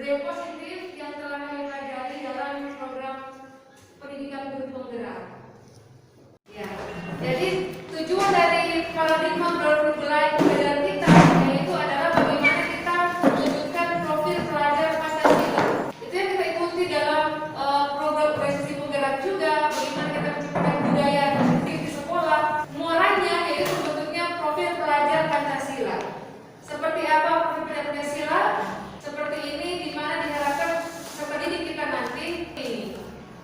Budaya positif yang telah kami pelajari dalam program pendidikan guru penggerak. Ya, jadi tujuan dari paradigma pembelajaran kita yaitu adalah bagaimana kita mewujudkan profil pelajar Pancasila. Itu yang kita ikuti dalam program organisasi penggerak juga. Bagaimana kita menciptakan budaya positif di sekolah. Muaranya yaitu bentuknya profil pelajar Pancasila. Seperti apa profil pelajar Pancasila? Seperti ini, di mana diharapkan peserta didik kita nanti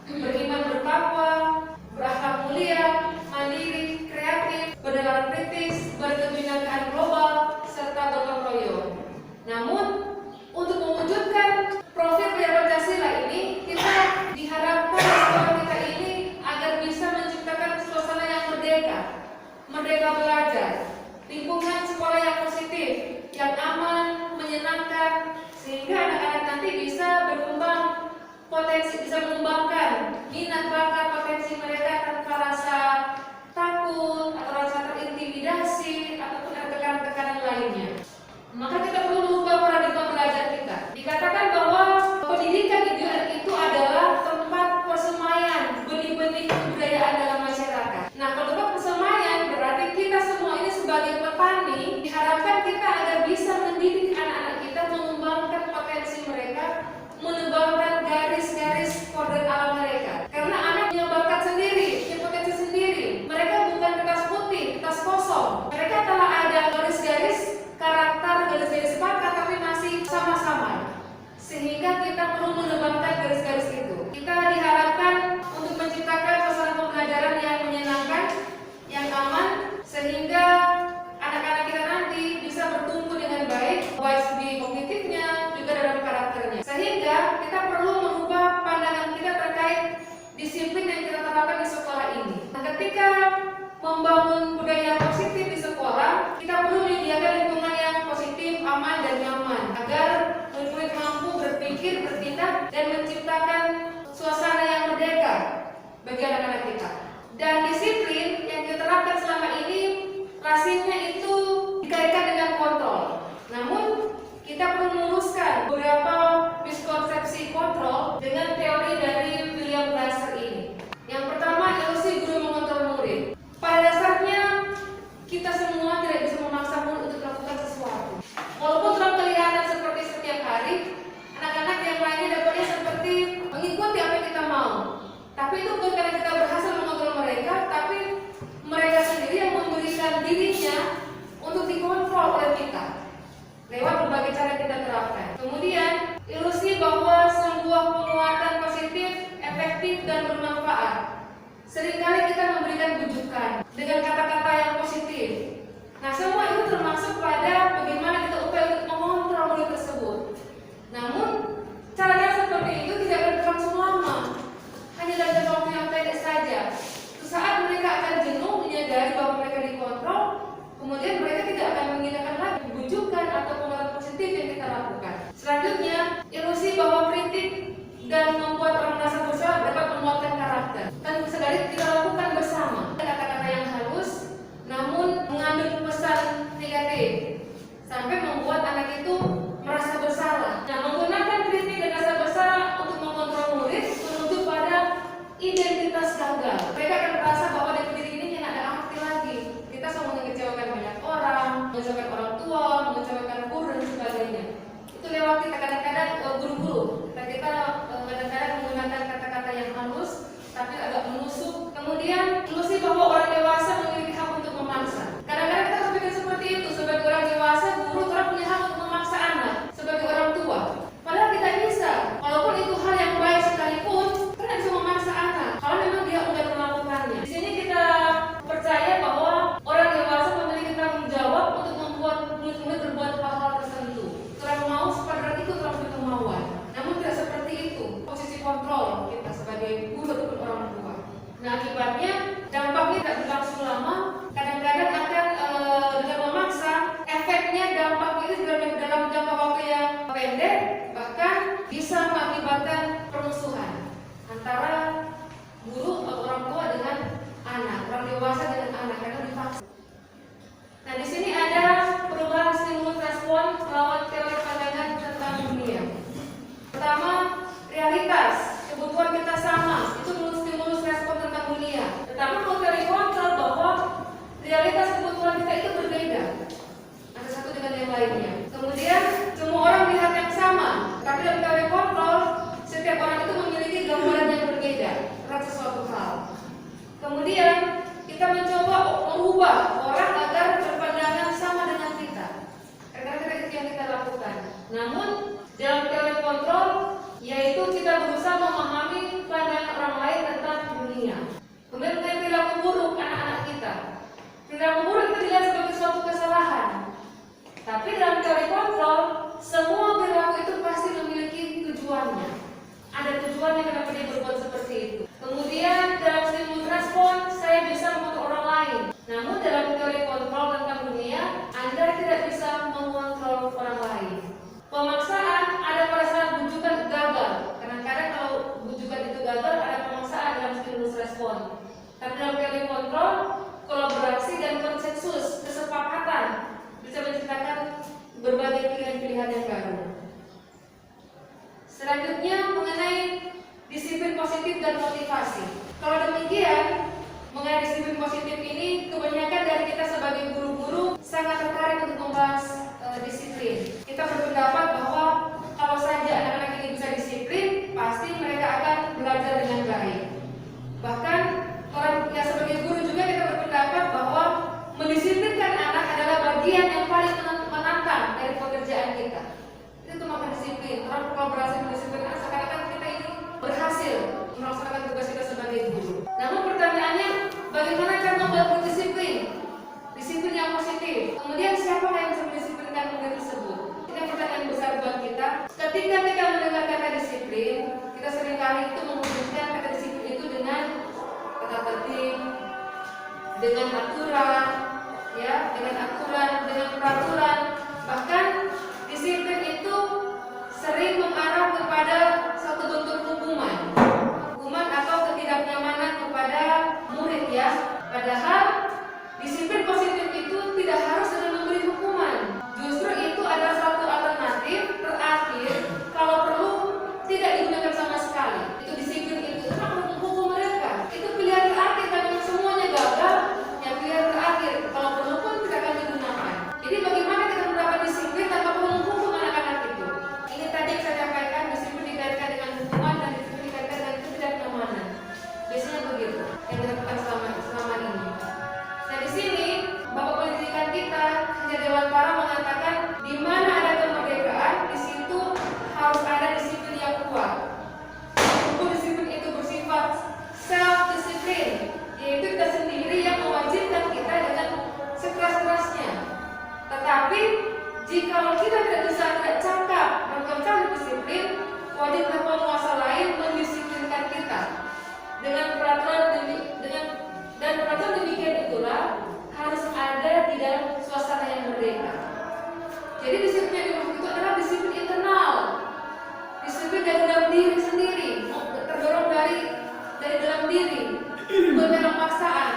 beriman bertakwa, berakhlak mulia, mandiri, kreatif, bernalar kritis, berkebinekaan global, serta gotong royong. Namun, untuk mewujudkan profil pelajar Pancasila ini, kita diharapkan sekolah kita ini agar bisa menciptakan suasana yang merdeka belajar, lingkungan sekolah yang positif, yang aman, menyenangkan, sehingga anak-anak nanti bisa berkembang potensi, bisa mengembangkan minat bakat potensi mereka tanpa rasa takut atau rasa terintimidasi ataupun ada tekanan-tekanan lainnya. Maka kita perlu mengubah paradigma belajar kita. Dikatakan bahwa pendidikan itu adalah tempat persemaian benih-benih kebudayaan dalam masyarakat. Nah, kalau tempat persemaian berarti kita semua ini sebagai petani diharapkan kita agar bisa mendidik anak-anak kita mengembangkan potensi mereka, menebalkan garis-garis kodrat alam mereka. Karena anak punya bakat sendiri, punya potensi sendiri. Mereka bukan kertas putih, kertas kosong. Mereka telah ada garis-garis karakter, garis-garis bakat, tapi masih sama-sama. Sehingga kita perlu menebalkan garis-garis itu. Kita diharapkan untuk menciptakan suasana pembelajaran yang menyenangkan, yang aman, sehingga anak-anak kita nanti bisa bertumbuh dengan baik segi kognitifnya, juga dalam karakternya. Sehingga kita perlu mengubah pandangan kita terkait disiplin yang kita terapkan di sekolah ini. Nah, ketika membangun budaya positif di sekolah, kita perlu menyediakan lingkungan yang positif, aman, dan nyaman agar murid-murid mampu berpikir, bertindak, dan menciptakan suasana yang merdeka bagi anak-anak kita. Dan disiplin yang diterapkan selama ini lazimnya itu dikaitkan dengan kontrol. Namun kita perlu meluruskan beberapa miskonsepsi kontrol dengan teori dari William Glasser ini. Yang pertama, ilusi guru mengontrol murid. Pada dasarnya kita semua tidak bisa memaksa murid untuk melakukan sesuatu. Walaupun telah kelihatan seperti setiap hari, anak-anak yang lainnya dapatnya seperti mengikuti apa yang kita mau. Tapi itu bukan karena kita berhasil mengontrol mereka, tapi mereka sendiri yang memberikan dirinya untuk dikontrol oleh kita lewat berbagai cara yang kita terapkan. Kemudian, ilusi bahwa sebuah penguatan positif, efektif, dan bermanfaat. Seringkali kita memberikan bujukan dengan kata-kata yang positif. Nah, semua itu termasuk pada bagaimana kita upaya untuk mengontrol murid tersebut. Namun, cara-cara seperti itu tidak akan berlangsung lama. Hanya dalam waktu yang pendek saja. Saat mereka akan jenuh menyadari bahwa mereka dikontrol, kemudian mereka tidak akan menginginkan lagi bujukan atau penguatan positif yang kita lakukan. Selanjutnya, ilusi bahwa kritik dan membuat orang merasa bersalah dapat menguatkan karakter. Tanpa sadari kita lakukan bersama. Kata-kata yang halus, namun mengandung pesan negatif, sampai membuat anak itu merasa bersalah. Nah, menggunakan kritik dan rasa bersalah untuk mengontrol murid menuju pada identitas gagal. Mereka akan merasa bahwa di pendidik ini tidak ada arti lagi. Kita selalu mengecewakan banyak orang, mengecewakan orang tua, mengecewakan guru dan sebagainya. Itu lewat kita kadang-kadang guru-guru. Kita kadang-kadang menggunakan kata-kata yang halus, tapi agak menusuk. Kemudian ilusi bahwa orang dewasa memiliki hak untuk memaksa. Kadang-kadang kita harus pikir seperti itu. Sebagai orang dewasa, guru orang punya hak untuk memaksa anak. Sebagai orang tua, padahal kita bisa. Walaupun itu hal yang baik sekalipun, kita bisa memaksa anak kalau memang dia udah melakukannya. Di sini kita percaya bahwa orang dewasa memiliki tanggung jawab untuk membuat murid-murid berbuat hal-hal tertentu. Telah mau sepadan itu telah punya kemauan. Namun tidak seperti itu posisi kontrol kita sebagai guru ataupun orang tua. Nah, akibatnya dampaknya tidak berlangsung lama. Kadang-kadang akan dengan memaksa, efeknya dampak itu dalam jangka waktu yang pendek, bahkan bisa mengakibatkan permusuhan antara guru atau orang tua dengan anak, orang dewasa dengan anak karena dipaksa. Nah, di sini ada perubahan stimulus respon melawan teori pandangan tentang dunia. tujuannya kenapa dia berbuat seperti itu. Kemudian dalam stimulus respon saya bisa mengontrol orang lain. Namun dalam teori kontrol tentang dunia, Anda tidak bisa mengontrol orang lain. Pemaksaan ada pada saat bujukan gagal. Kadang-kadang kalau bujukan itu gagal ada pemaksaan dalam stimulus respon. Tapi dalam teori kontrol, kolaborasi dan konsensus, kesepakatan bisa menciptakan berbagai pilihan-pilihan yang baru. Selanjutnya mengenai disiplin positif dan motivasi. Kalau demikian, mengenai disiplin positif ini kebanyakan dari kita sebagai guru-guru sangat tertarik untuk membahas disiplin. Kita berpendapat bahwa kalau saja anak-anak ini bisa disiplin, pasti mereka akan belajar dengan baik. Bahkan orang ya sebagai guru juga kita berpendapat bahwa mendisiplinkan anak adalah bagian yang paling menantang dari pekerjaan kita. Itu maka disiplin, orang kolaborasi mendisiplinkan seakan-akan kita ini berhasil melaksanakan tugas kita sebagai guru. Namun pertanyaannya, bagaimana cara membuat berdisiplin? Disiplin yang positif. Kemudian siapa yang bisa mendisiplinkan murid tersebut? Ini pertanyaan besar buat kita. Ketika kita mendengar kata disiplin, kita seringkali itu menghubungkan kata disiplin itu dengan tata tertib, dengan aturan, ya, dengan peraturan. Bahkan disiplin itu sering mengarah kepada suatu bentuk hukuman atau ketidaknyamanan kepada murid, ya. Padahal disiplin positif itu tidak harus dengan memberi hukuman. Justru itu adalah satu alternatif terakhir kalau perlu tidak digunakan sama sekali. Itu disiplin itu kenapa menghukum mereka? Itu pilihan terakhir karena semuanya gagal. Ya pilihan terakhir kalau perlu pun tidak akan digunakan. Jadi bagaimana kita mendapat disiplin tanpa perlu menghukum anak-anak itu? Ini tadi yang saya sampaikan, disiplin dikaitkan dengan hukuman dan disiplin dikaitkan dengan ketidaknyamanan. Biasanya begitu yang dilakukan selama ini. Nah di sini Bapak Pendidikan kita Haji Dewan Para mengatakan di mana ada kemerdekaan di situ harus ada disiplin yang kuat. Walaupun disiplin itu bersifat self disiplin, yaitu kita sendiri yang mewajibkan kita dengan sekeras-kerasnya. Tetapi jika kita tidak cakap melakukan disiplin, wajiblah penguasa lain mendisiplinkan kita dengan peraturan dan peraturan demikian itulah harus ada di dalam suasana yang merdeka. Jadi disiplin yang dimaksud itu adalah disiplin internal, disiplin dari dalam diri sendiri, terdorong dari dalam diri, bukan dalam paksaan.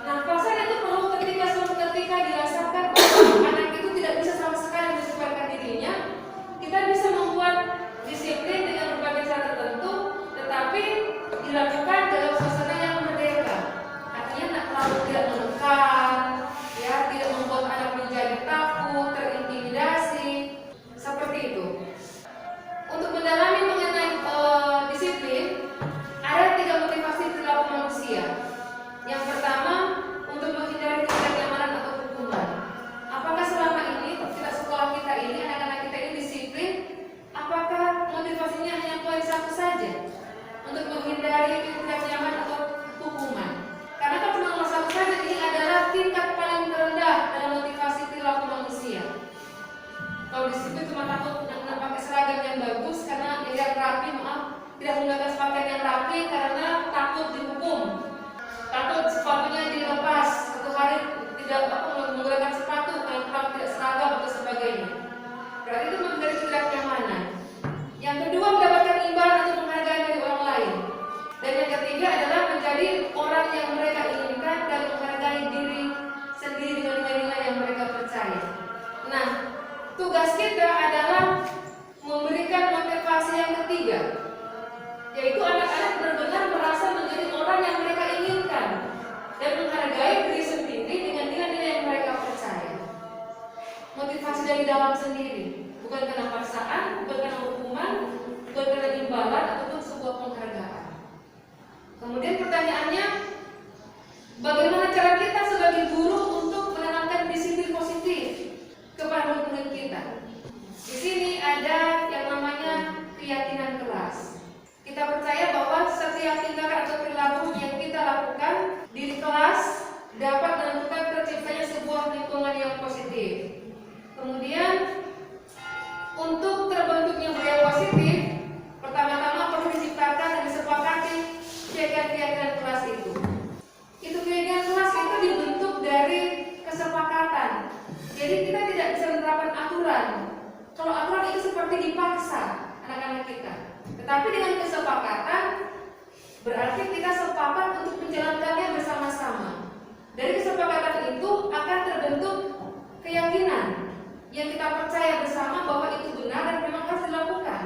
Nah, paksaan itu perlu ketika dirasakan bahwa anak itu tidak bisa sama sekali mendisiplinkan dirinya. Kita bisa membuat disiplin dengan berbagai cara tertentu, tetapi dilakukan dalam suasana yang merdeka. Artinya tidak menekan, ya, tidak membuat anak menjadi takut, terintimidasi, seperti itu. Untuk mendalami mengenai disiplin, ada 3 motivasi perilaku manusia. Yang pertama, untuk menghindari ketidaknyamanan atau hukuman. Apakah selama ini tidak sekolah kita ini, anak-anak kita ini disiplin? Apakah motivasinya hanya poin satu saja? Untuk menghindari ketidaknyamanan atau hukuman. Karena kan cuma nomor satu saja, ini adalah tingkat paling terendah dalam motivasi perilaku manusia. Kalau disiplin cuma takut pakai seragam yang bagus karena yang rapi, tidak menggunakan pakaian yang rapi karena takut dihukum, takut sepatunya dilepas, satu hari tidak menggunakan sepatu karena tidak seragam atau sebagainya. Berarti itu menjadi ketidaknyamanan. Yang kedua, mendapatkan imbalan atau penghargaan dari orang lain. Dan yang ketiga adalah menjadi orang yang mereka inginkan dan menghargai diri sendiri dengan nilai-nilai yang mereka percaya. Nah, tugas kita adalah memberikan motivasi yang ketiga, yaitu anak-anak benar-benar merasa menjadi orang yang mereka inginkan dan menghargai diri sendiri dengan nilai-nilai yang mereka percaya. Motivasi dari dalam sendiri, bukan karena paksaan, bukan karena hukuman, bukan karena imbalan ataupun sebuah penghargaan. Kemudian pertanyaannya, bagaimana cara kita sebagai guru untuk menanamkan disiplin positif kepada murid-murid kita? Di sini ada yang namanya keyakinan kelas. Kita percaya bahwa setiap tindakan atau perilaku yang kita lakukan di kelas dapat menentukan terciptanya sebuah lingkungan yang positif. Kemudian untuk terbentuknya budaya positif, pertama-tama perlu diciptakan aturan. Kalau aturan itu seperti dipaksa anak-anak kita. Tetapi dengan kesepakatan berarti kita sepakat untuk menjalankannya bersama-sama. Dari kesepakatan itu akan terbentuk keyakinan yang kita percaya bersama bahwa itu benar dan memang harus dilakukan.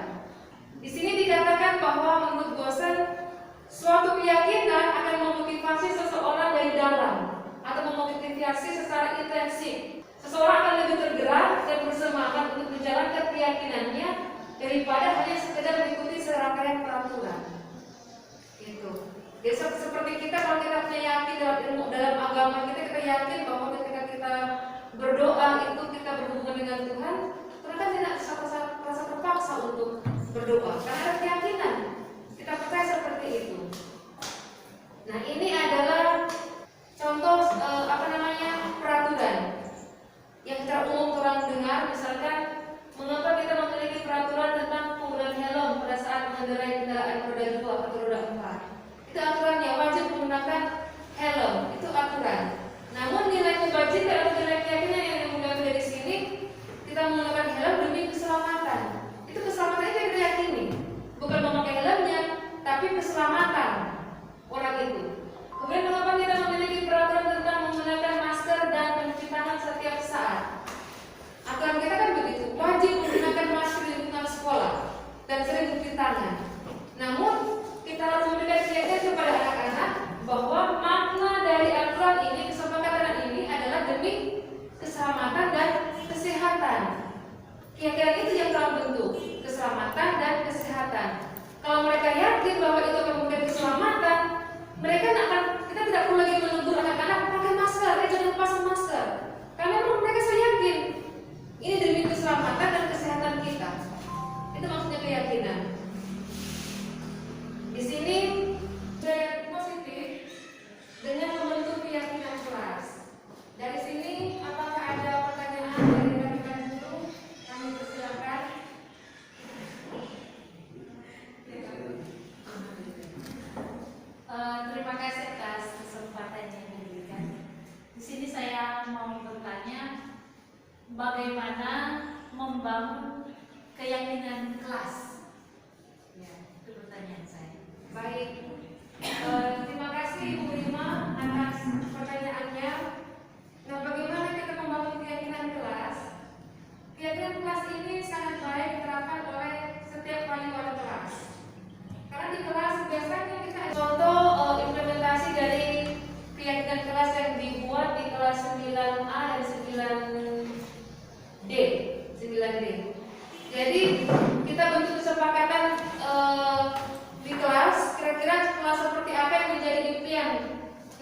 Di sini dikatakan bahwa menurut Goosen, suatu keyakinan akan memotivasi seseorang dari dalam atau memotivasi secara intensif. Seseorang akan lebih tergerak dan bersemangat untuk menjalankan keyakinannya daripada hanya sekedar mengikuti serangkaian peraturan. Gitu. Jadi seperti kita kalau kita punya yakin dalam agama kita yakin bahwa ketika kita berdoa itu kita berhubungan dengan Tuhan, karena kan tidak rasa terpaksa untuk berdoa karena ada keyakinan. Kita percaya seperti itu. Nah, ini adalah contoh peraturan yang secara umum orang dengar. Misalkan, mengapa kita memiliki peraturan tentang penggunaan helm pada saat mengendarai kendaraan roda 2 atau roda 4? Itu aturannya, wajib menggunakan helm. Itu aturan. Namun nilai kebajikan atau nilai keyakinan yang dimulai dari sini, kita menggunakan helm demi keselamatan. Itu keselamatan itu yang kita yakini, bukan memakai helmnya, tapi keselamatan orang itu. Kemudian mengapa kita memiliki peraturan tentang menggunakan masker dan mencuci tangan setiap saat? Aturan kita kan begitu, wajib menggunakan masker di lingkungan sekolah dan sering cuci tangan. Namun kita harus memberikan keyakinan kepada anak-anak bahwa makna dari aturan ini, kesepakatan ini adalah demi keselamatan dan kesehatan. Keyakinan itu yang telah bentuk keselamatan dan kesehatan. Kalau mereka yakin bahwa itu akan memberikan keselamatan, kita tidak perlu lagi menegur anak-anak pakai masker, jangan pasang masker. Karena mereka saya yakin ini demi keselamatan dan kesehatan kita. Itu maksudnya keyakinan. Di sini gaya positif dengan membentuk keyakinan kelas. Dari sini apakah ada pertanyaan dari rekan-rekan guru? Kami persilakan. Terima kasih atas kesempatan yang diberikan. Di sini saya mau bertanya, bagaimana membangun keyakinan kelas? Ya, itu pertanyaan saya. Baik, terima kasih Ibu Rima atas pertanyaannya. Nah, bagaimana kita membangun keyakinan kelas? Keyakinan kelas ini sangat baik diterapkan oleh setiap wali kelas. Karena di kelas biasanya kita contoh implementasi dari keyakinan kelas yang dibuat di kelas 9A dan 9D. Jadi kita bentuk kesepakatan di kelas, kira-kira kelas seperti apa yang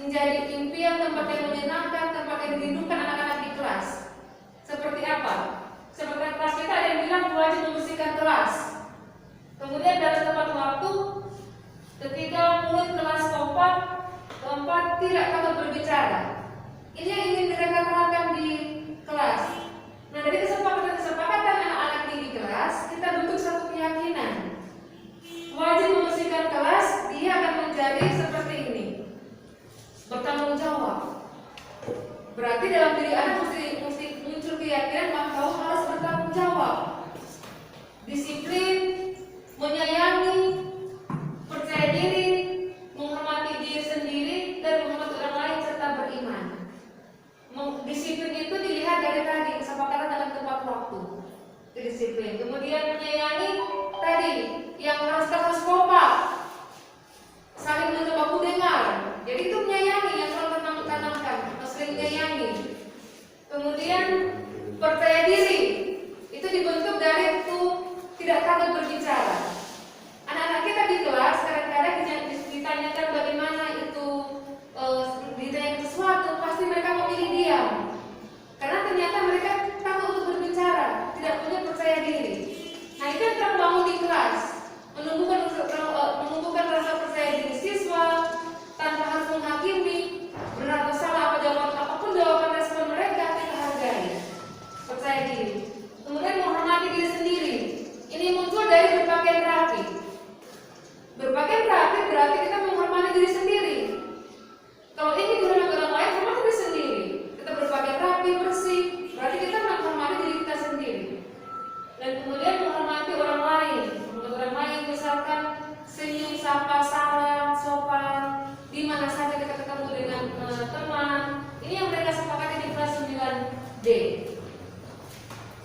menjadi impian tempat yang menyenangkan, tempat yang dirindukan anak-anak di kelas. Seperti apa? Seperti kelas kita ada yang bilang wajib membersihkan kelas. Kemudian dalam tepat waktu, ketiga murid kelas keempat tidak takut berbicara. Ini yang ingin mereka terapkan di kelas. Nah, dari kesepakatan anak-anak di kelas, kita bentuk satu keyakinan. Wajib membersihkan kelas, dia akan menjadi seperti ini. Bertanggung jawab. Berarti dalam diri anak mesti muncul keyakinan bahwa harus bertanggung jawab. Disiplin, menyayangi, percaya diri, menghormati diri sendiri dan menghormati orang lain serta beriman. Disiplin itu dilihat dari tadi kesepakatan dalam tepat waktu. Disiplin. Kemudian menyayangi tadi yang harus kompak, saling menutup baku dengar. Jadi itu menyayangi yang selalu tanamkan, sering menyayangi. Kemudian percaya diri itu dibentuk dari itu tidak takut berbicara. Anak-anak kita di kelas kadang-kadang ditanyakan bagaimana itu ditanya sesuatu, pasti mereka memilih diam. Karena ternyata mereka takut untuk berbicara, tidak punya percaya diri. Nah, itu yang terbangun di kelas, menumbuhkan rasa percaya diri siswa tanpa harus menghakimi benar atau salah apapun jawaban respon mereka, kita hargai, percaya diri. Kemudian menghormati diri sendiri. Ini muncul dari berbagai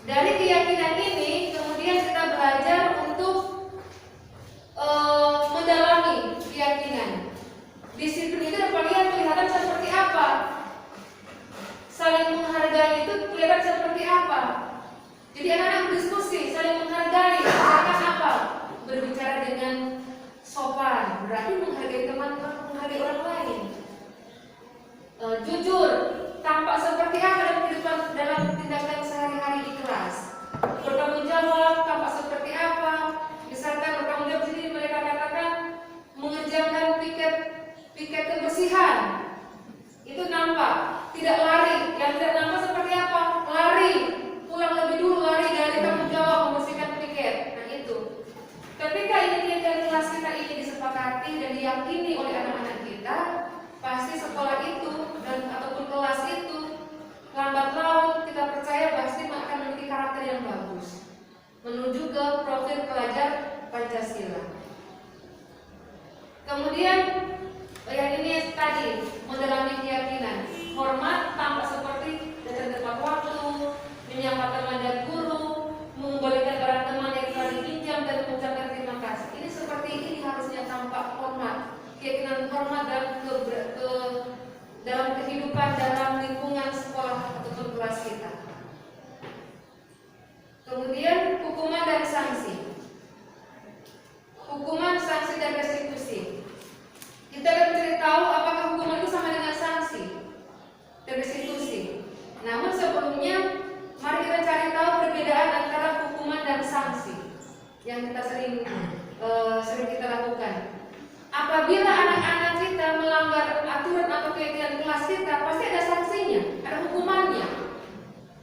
Dari keyakinan ini kemudian kita belajar untuk mendalami keyakinan. Disiplin itu kelihatan seperti apa? Saling menghargai itu kelihatan seperti apa? Jadi anak-anak berdiskusi, saling menghargai, misalkan apa? Berbicara dengan sopan, berarti menghargai teman, menghargai orang lain. Jujur, tampak seperti apa dalam kehidupan, dalam tindakan sehari-hari di kelas. Bertanggung jawab, tampak seperti apa? Misalkan bertanggung jawab di sini mereka katakan mengerjakan piket kebersihan. Itu nampak, tidak lari. Yang tidak nampak seperti apa? Lari, pulang lebih dulu, lari dari tanggung jawab membersihkan piket. Nah itu. Ketika ini kelas kita ini disepakati dan diyakini oleh anak-anak kita, pasti sekolah itu dan ataupun kelas itu lambat laun kita percaya pasti akan memiliki karakter yang bagus menuju ke profil pelajar Pancasila. Kemudian yang ini tadi mendalami keyakinan, hormat tampak seperti datang tepat waktu, menyapa teman dan guru, mengembalikan barang teman yang telah dipinjam dan mengucapkan terima kasih. Ini seperti ini harusnya tampak hormat, keyakinan hormat dalam kehidupan dalam lingkungan sekolah ataupun kelas kita. Kemudian hukuman dan sanksi. Hukuman, sanksi dan restitusi. Kita akan mencari tahu apakah hukuman itu sama dengan sanksi dan restitusi. Namun sebelumnya, mari kita cari tahu perbedaan antara hukuman dan sanksi yang kita sering kita lakukan. Apabila anak-anak kita melanggar aturan atau keyakinan kelas kita, pasti ada sanksinya, ada hukumannya.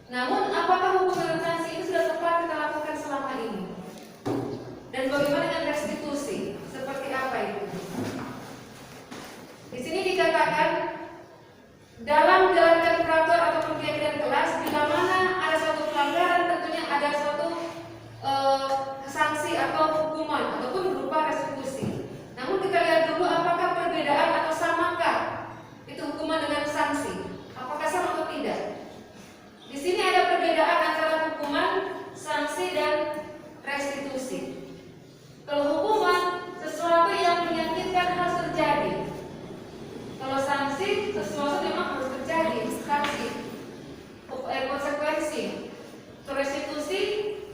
Namun, apakah hukuman dan sanksi ini sudah tepat kita lakukan selama ini? Dan bagaimana dengan restitusi? Seperti apa itu? Di sini dikatakan dalam menjalankan peraturan ataupun keyakinan kelas, bila mana ada suatu pelanggaran, tentunya ada suatu sanksi atau hukuman ataupun berupa restitusi. Namun kita lihat dulu apakah perbedaan atau samakah itu hukuman dengan sanksi? Apakah sama atau tidak? Di sini ada perbedaan antara hukuman, sanksi dan restitusi. Kalau hukuman sesuatu yang menyakitkan harus terjadi. Kalau sanksi sesuatu memang harus terjadi, sanksi, konsekuensi. Restitusi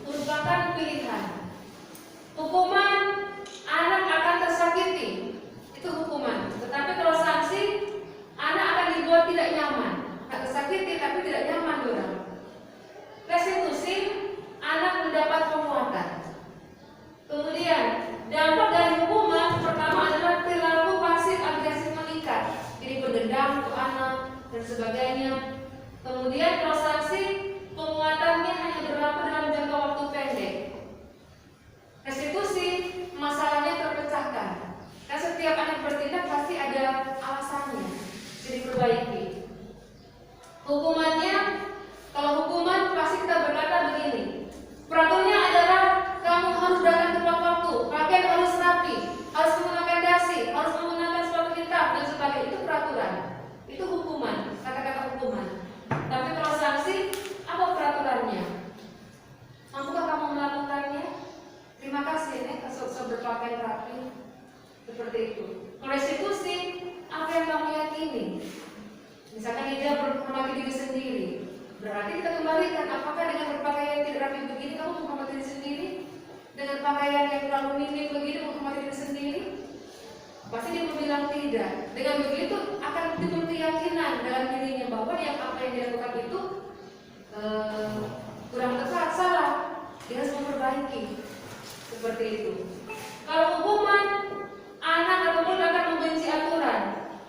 merupakan pilihan. Hukuman, anak akan tersakiti, itu hukuman. Tetapi kalau sanksi, anak akan dibuat tidak nyaman, tak tersakiti tapi tidak nyaman orang. Restitusi, anak mendapat penguatan. Kemudian dampak dari hukuman pertama adalah perilaku pasif agresif meningkat, jadi berdendam ke anak dan sebagainya. Kemudian kalau sanksi, penguatannya hanya berlaku dalam jangka waktu pendek. Restitusi, masalahnya terpecahkan. Karena setiap anak bertindak pasti ada alasannya, jadi diperbaiki. Hukumannya, kalau hukuman pasti kita berkata begini. Peraturannya adalah kamu harus datang tepat waktu, pakaian harus rapi, harus menggunakan dasi, harus menggunakan sepatu hitam dan sebagainya. Itu peraturan, itu hukuman, kata-kata hukuman. Tapi kalau sanksi, apa peraturannya? Mampukah kamu melakukannya? Terima kasih, Nek, sudah berpakaian rapi. Seperti itu. Kalau restitusi, apa yang kamu yakini? Misalkan dia menghormati diri sendiri, berarti kita kembalikan. Apakah dengan berpakaian tidak rapi begini kamu menghormati diri sendiri? Dengan pakaian yang terlalu minim begini menghormati diri sendiri? Pasti dia bilang tidak. Dengan begitu akan timbul keyakinan dalam dirinya bahwa yang apa yang dilakukan itu kurang tepat, salah. Dia harus memperbaiki. Seperti itu. Kalau hukuman, anak ataupun akan membenci aturan.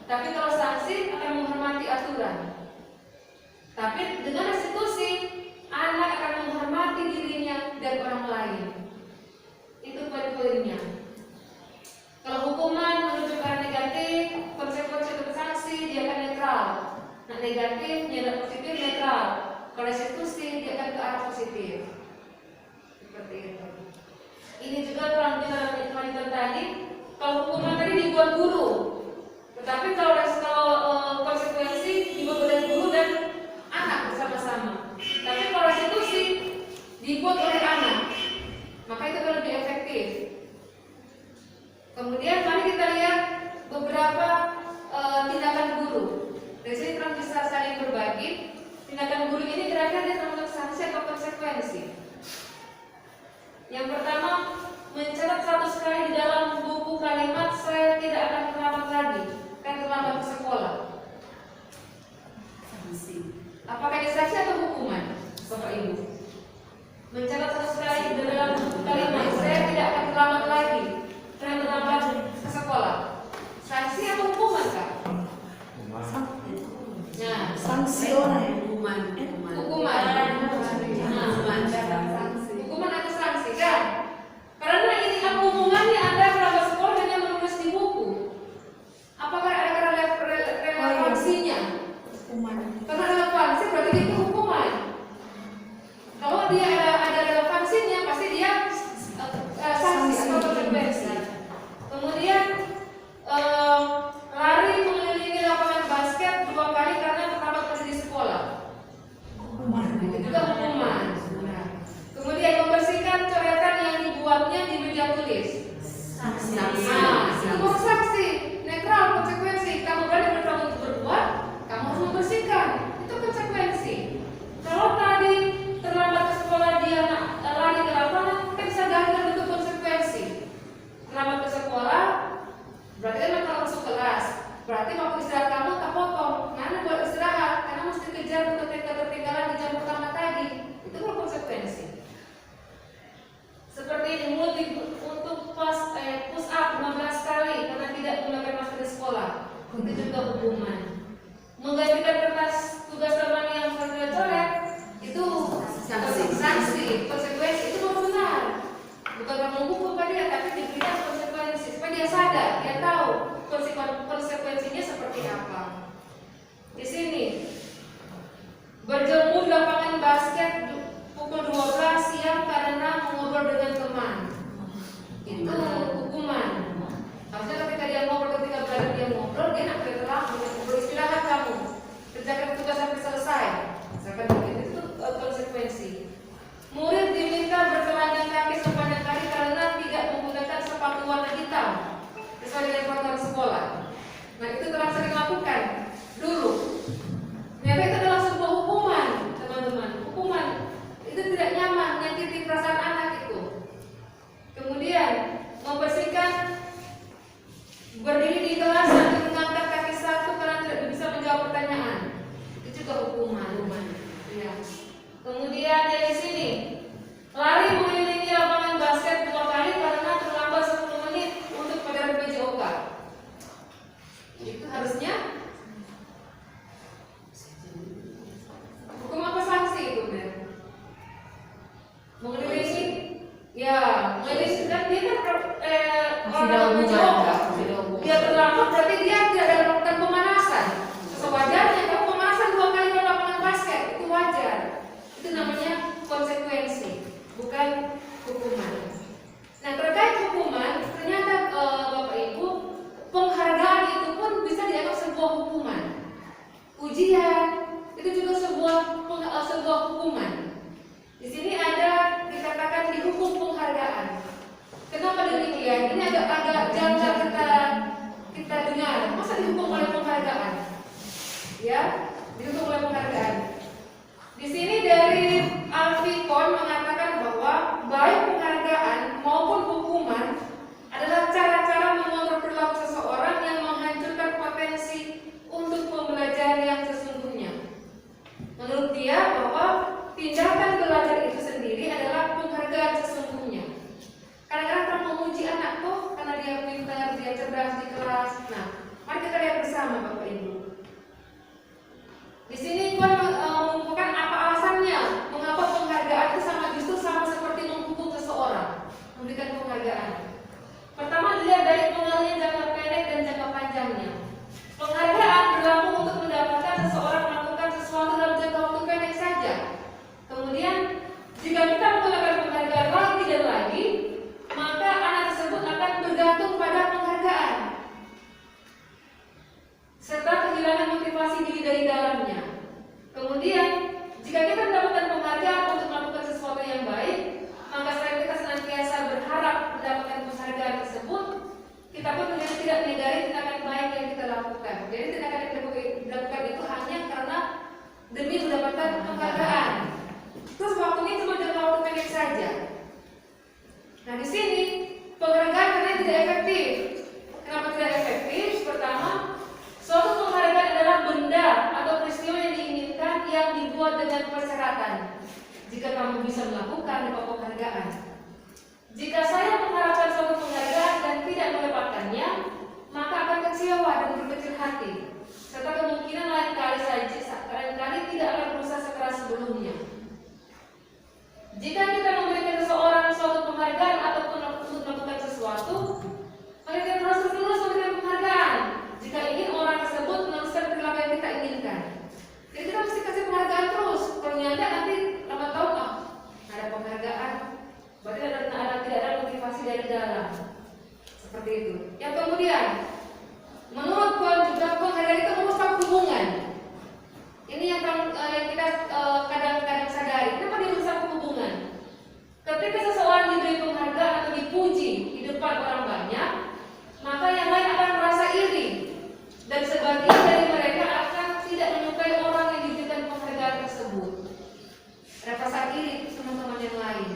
Tapi kalau sanksi akan menghormati aturan. Tapi dengan restitusi, anak akan menghormati dirinya dan orang lain. Itu poin-poinnya. Kalau hukuman menuju ke arah negatif, konsekuensi untuk sanksi dia akan netral. Nah, negatif, nyata positif, netral. Kalau restitusi dia akan ke arah positif. Seperti itu. Ini juga kelanjutan tadi. Kalau hukuman tadi dibuat guru, tetapi kalau konsekuensi dibuat oleh guru dan anak bersama-sama. Tapi kalau restitusi konsekuensi itu memang benar. Bukan kamu menghukum dia, tapi diberikan konsekuensi supaya dia sadar, dia tahu konsekuensinya seperti apa. Di sini berjemur di lapangan basket pukul 12 siang karena mengobrol dengan teman. Itu hukuman. Harusnya ketika dia ngobrol, ketika berada dia ngobrol, dia nak bergerak, beristirahat kamu, kerjakan tugas sampai selesai. Misalkan begitu, itu konsekuensi. Murid diminta bertelanjang kaki sepanjang kaki karena tidak menggunakan sepatu warna hitam sesuai dengan peraturan sekolah. Nah, itu telah sering lakukan dulu. Ternyata itu adalah sebuah hukuman, teman-teman. Hukuman itu tidak nyaman, menyakiti perasaan anak itu. Kemudian membersihkan, berdiri di kelas sambil mengangkat kaki satu karena tidak bisa menjawab pertanyaan. Itu juga hukuman. Ya. Kemudian dari sini lari mengelilingi lapangan basket 2 kali karena terlambat 10 menit untuk pelajaran PJOK. Itu harusnya hukum apa sanksi itu, benar? Mengelilingi, ya, mengelilingi kan dia kan orang PJOK. Dia terlambat berarti dia tidak ada melakukan pemanasan. Sewajarnya kalau pemanasan 2 kali di lapangan basket itu wajar. Itu namanya konsekuensi, bukan hukuman. Nah, terkait hukuman, ternyata Bapak Ibu, penghargaan itu pun bisa dianggap sebuah hukuman. Ujian itu juga sebuah hukuman. Di sini ada dikatakan dihukum penghargaan. Kenapa demikian? Ini agak janggal kita dengar. Masa dihukum oleh penghargaan? Ya, dihukum oleh penghargaan. Di sini dari Alfikon mengatakan bahwa baik penghargaan maupun hukuman adalah cara-cara mengontrol perilaku seseorang yang menghancurkan potensi untuk pembelajaran yang sesungguhnya. Menurut dia bahwa tindakan belajar itu sendiri adalah penghargaan sesungguhnya. Kadang-kadang kita memuji anak tuh karena dia pintar, dia cerdas di kelas. Nah, mari kita lihat bersama Bapak Ibu. Di sini Kon mengumpulkan apa alasannya mengapa penghargaan itu justru sama seperti menghukum seseorang, memberikan penghargaan. Pertama, dilihat dari pengaruhnya jangka pendek dan jangka panjangnya. Penghargaan berlaku untuk mendapatkan seseorang melakukan sesuatu dalam jangka waktu pendek saja. Kemudian, jika kita menggunakan penghargaan lagi dan lagi, maka anak tersebut akan bergantung pada penghargaan serta kehilangan motivasi diri dari dalamnya. Kemudian, jika kita mendapatkan penghargaan untuk melakukan sesuatu yang baik, maka selain kita senantiasa berharap mendapatkan penghargaan tersebut, kita pun tidak menyadari tindakan baik yang kita lakukan. Jadi tindakan yang kita lakukan itu hanya karena demi mendapatkan penghargaan. Terus waktunya cuma jangka waktu pendek saja. Nah, di sini penghargaan karena tidak efektif. Kenapa tidak efektif? Pertama, suatu penghargaan adalah benda atau peristiwa yang diinginkan yang dibuat dengan persyaratan. Jika kamu bisa melakukan dapat penghargaan. Jika saya mengharapkan suatu penghargaan dan tidak mendapatkannya, maka akan kecewa dan berkecil hati. Serta kemungkinan lain kali tidak akan berusaha sekeras sebelumnya. Jika kita memberikan seseorang suatu penghargaan ataupun untuk melakukan sesuatu, maka kita harus terus memberikan penghargaan. Jika ingin orang tersebut meneruskan perilaku yang kita inginkan, jadi kita mesti kasih penghargaan terus. Kalau nyanda nanti lama tahun ada penghargaan, berarti tidak ada motivasi dari dalam. Seperti itu. Yang kemudian, menurut Kon juga penghargaan itu merusak hubungan. Ini yang kita kadang-kadang sadari. Kenapa dia merusak hubungan? Ketika seseorang diberi penghargaan atau dipuji di depan orang banyak, maka yang lain akan merasa iri. Dan sebagian dari mereka akan tidak menyukai orang yang diberikan penghargaan tersebut. Ada perasaan iri teman-teman yang lain.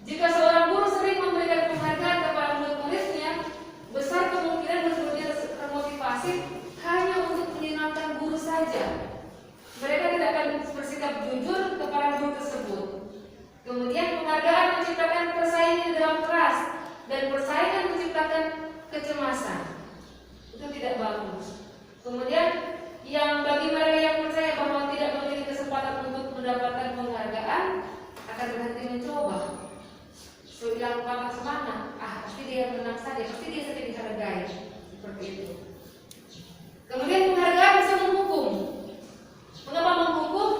Jika seorang guru sering memberikan penghargaan kepada murid-muridnya, besar kemungkinan dia menang saja, pasti dia saja dihargai. Seperti itu. Kemudian penghargaan bisa menghukum. Mengapa menghukum?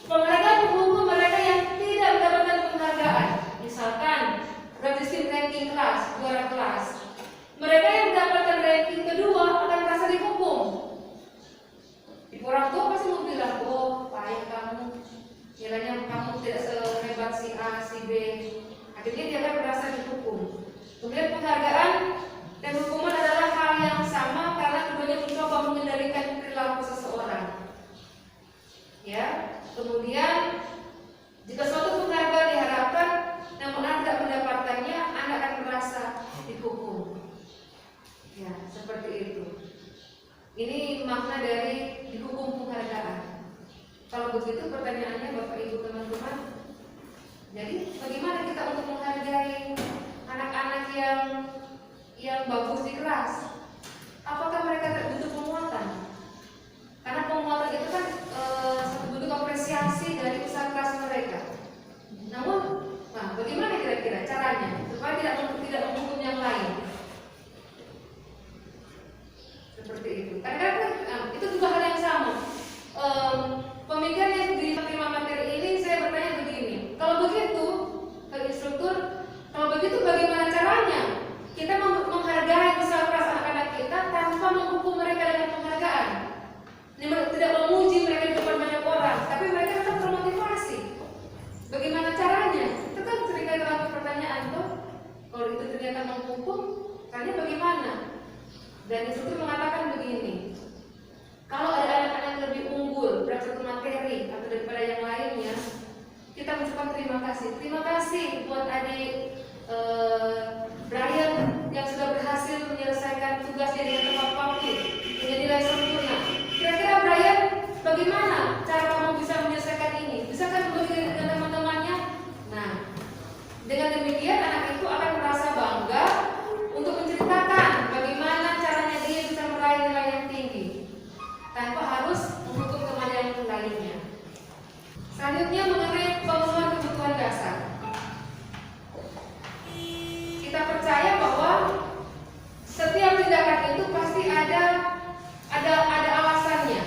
Penghargaan menghukum mereka yang tidak mendapatkan penghargaan. Misalkan sistem ranking kelas, juara kelas. Mereka yang mendapatkan ranking kedua akan merasa dihukum. Ibu orang tua pasti mau bilang, oh payah kamu, nilainya kamu tidak sehebat si A, si B. Akhirnya dia akan merasa dihukum. Kemudian penghargaan dan hukuman adalah hal yang sama karena keduanya mencoba mengendalikan perilaku seseorang. Ya, kemudian jika suatu penghargaan diharapkan namun Anda tidak mendapatkannya, Anda akan merasa dihukum. Ya, seperti itu. Ini makna dari dihukum penghargaan. Kalau begitu pertanyaannya Bapak Ibu teman-teman, jadi bagaimana kita untuk menghargai anak-anak yang bagus di kelas? Apakah mereka butuh penguatan? Karena penguatan itu kan satu bentuk apresiasi dari usaha keras mereka. Namun, bagaimana kira-kira caranya supaya tidak menghukum yang lain? Seperti itu. Kadang-kadang itu juga hal yang sama. Pemikiran yang diterima materi ini, saya bertanya begini. Kalau begitu, ke instruktur, kalau begitu bagaimana caranya kita menghargai usaha keras anak-anak kita tanpa menghukum mereka dengan penghargaan? Tidak memuji mereka di depan banyak orang, tapi mereka tetap termotivasi. Bagaimana caranya? Itu kan seringkali terlalu pertanyaan tuh. Kalau itu ternyata menghukum, caranya bagaimana? Dan instruktur mengatakan begini. Kalau ada anak-anak yang lebih unggul pada satu materi atau daripada yang lainnya, kita mengucapkan terima kasih. Terima kasih buat adik Brian yang sudah berhasil menyelesaikan tugasnya dengan tepat waktu dengan nilai sempurna. Kira-kira Brian, bagaimana cara kamu bisa menyelesaikan ini? Bisakah berbagi dengan teman-temannya? Nah, dengan demikian anak itu akan merasa bangga untuk menceritakan bagaimana caranya dia bisa meraih nilai yang tinggi tanpa harus menghukum teman yang lainnya. Selanjutnya mengenai pemenuhan kebutuhan dasar. Kita percaya bahwa setiap tindakan itu pasti ada alasannya,